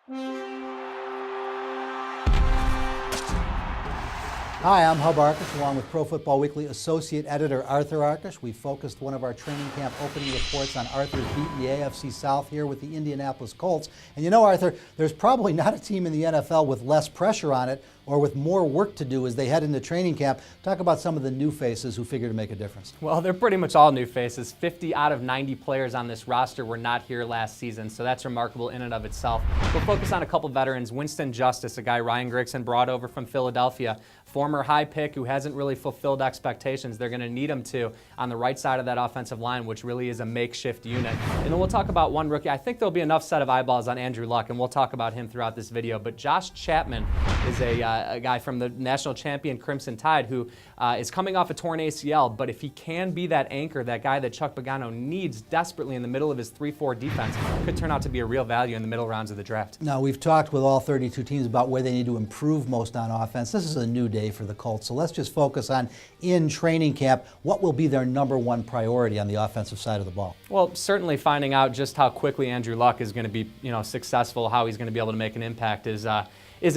Hi, I'm Hub Arkush, along with Pro Football Weekly Associate Editor Arthur Arkush. We focused one of our training camp opening reports on Arthur's beat in the AFC South here with the Indianapolis Colts. And you know, Arthur, there's probably not a team in the NFL with less pressure on it or with more work to do as they head into training camp. Talk about some of the new faces who figure to make a difference. Well, they're pretty much all new faces. 50 out of 90 players on this roster were not here last season, so that's remarkable in and of itself. We'll focus on a couple veterans. Winston Justice, a guy Ryan Grigson brought over from Philadelphia, former high pick who hasn't really fulfilled expectations. They're going to need him to on the right side of that offensive line, which really is a makeshift unit. And then we'll talk about one rookie. I think there'll be enough set of eyeballs on Andrew Luck, and we'll talk about him throughout this video. But Josh Chapman is a guy from the national champion Crimson Tide who is coming off a torn ACL, but if he can be that anchor, that guy that Chuck Pagano needs desperately in the middle of his 3-4 defense, could turn out to be a real value in the middle rounds of the draft. Now, we've talked with all 32 teams about where they need to improve most on offense. This is a new day for the Colts, so let's just focus on, in training camp, what will be their #1 priority on the offensive side of the ball? Well, certainly finding out just how quickly Andrew Luck is going to be, successful, how he's going to be able to make an impact is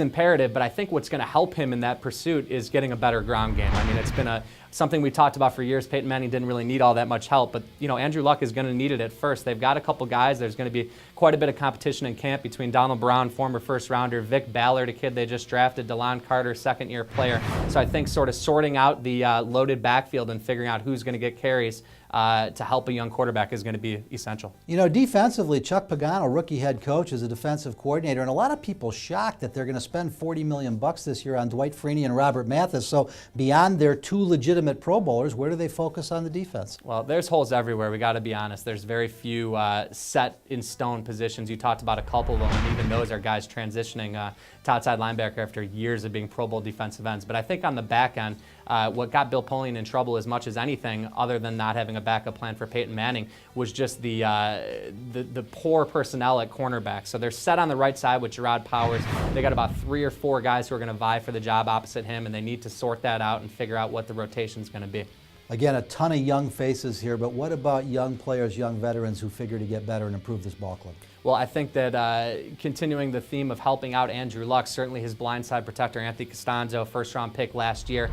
imperative, but I think what's going to help him in that pursuit is getting a better ground game. I mean, it's been something we talked about for years. Peyton Manning didn't really need all that much help, but Andrew Luck is going to need it at first. They've got a couple guys. There's going to be quite a bit of competition in camp between Donald Brown, former first-rounder, Vic Ballard, a kid they just drafted, DeLon Carter, second-year player. So I think sort of sorting out the loaded backfield and figuring out who's going to get carries to help a young quarterback is going to be essential. Defensively, Chuck Pagano, rookie head coach, is a defensive coordinator, and a lot of people shocked that they're going to spend $40 million this year on Dwight Freeney and Robert Mathis. So beyond their 2 legitimate Pro Bowlers, where do they focus on the defense? Well, there's holes everywhere. We got to be honest. There's very few set in stone positions. You talked about a couple of them, and even those are guys transitioning to outside linebacker after years of being Pro Bowl defensive ends. But I think on the back end, what got Bill Polian in trouble as much as anything, other than not having a backup plan for Peyton Manning, was just the poor personnel at cornerback. So they're set on the right side with Gerard Powers. They got about 3 or 4 guys who are going to vie for the job opposite him, and they need to sort that out and figure out what the rotation is going to be. Again, a ton of young faces here, but what about young players, young veterans who figure to get better and improve this ball club? Well, I think that continuing the theme of helping out Andrew Luck, certainly his blindside protector, Anthony Costanzo, first-round pick last year,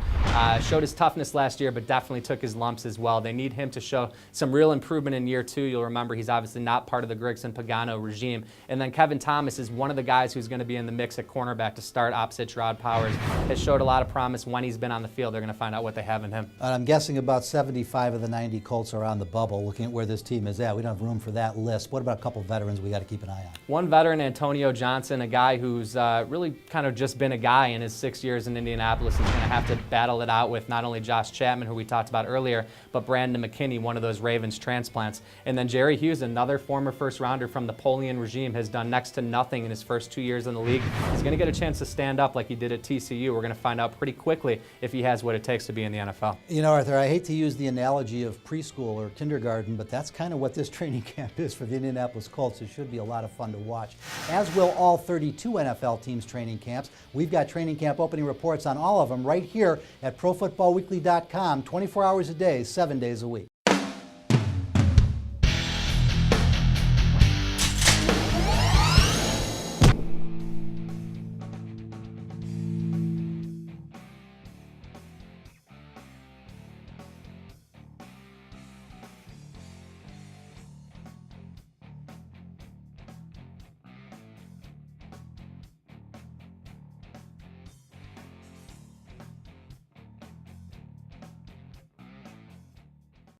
showed his toughness last year, but definitely took his lumps as well. They need him to show some real improvement in year 2. You'll remember he's obviously not part of the Grigson-Pagano regime. And then Kevin Thomas is one of the guys who's going to be in the mix at cornerback to start opposite Gerard Powers. Has showed a lot of promise when he's been on the field. They're going to find out what they have in him. I'm guessing about 75 of the 90 Colts are on the bubble. Looking at where this team is at, we don't have room for that list. What about a couple veterans we got to keep an eye on? One veteran, Antonio Johnson, a guy who's really kind of just been a guy in his 6 years in Indianapolis, is going to have to battle it out with not only Josh Chapman, who we talked about earlier, but Brandon McKinney, one of those Ravens transplants. And then Jerry Hughes, another former first-rounder from the Polian regime, has done next to nothing in his first 2 years in the league. He's going to get a chance to stand up like he did at TCU. We're going to find out pretty quickly if he has what it takes to be in the NFL. Arthur, I hate to use the analogy of preschool or kindergarten, but that's kind of what this training camp is for the Indianapolis Colts. It should be a lot of fun to watch, as will all 32 NFL teams' training camps. We've got training camp opening reports on all of them right here at ProFootballWeekly.com, 24 hours a day, 7 days a week.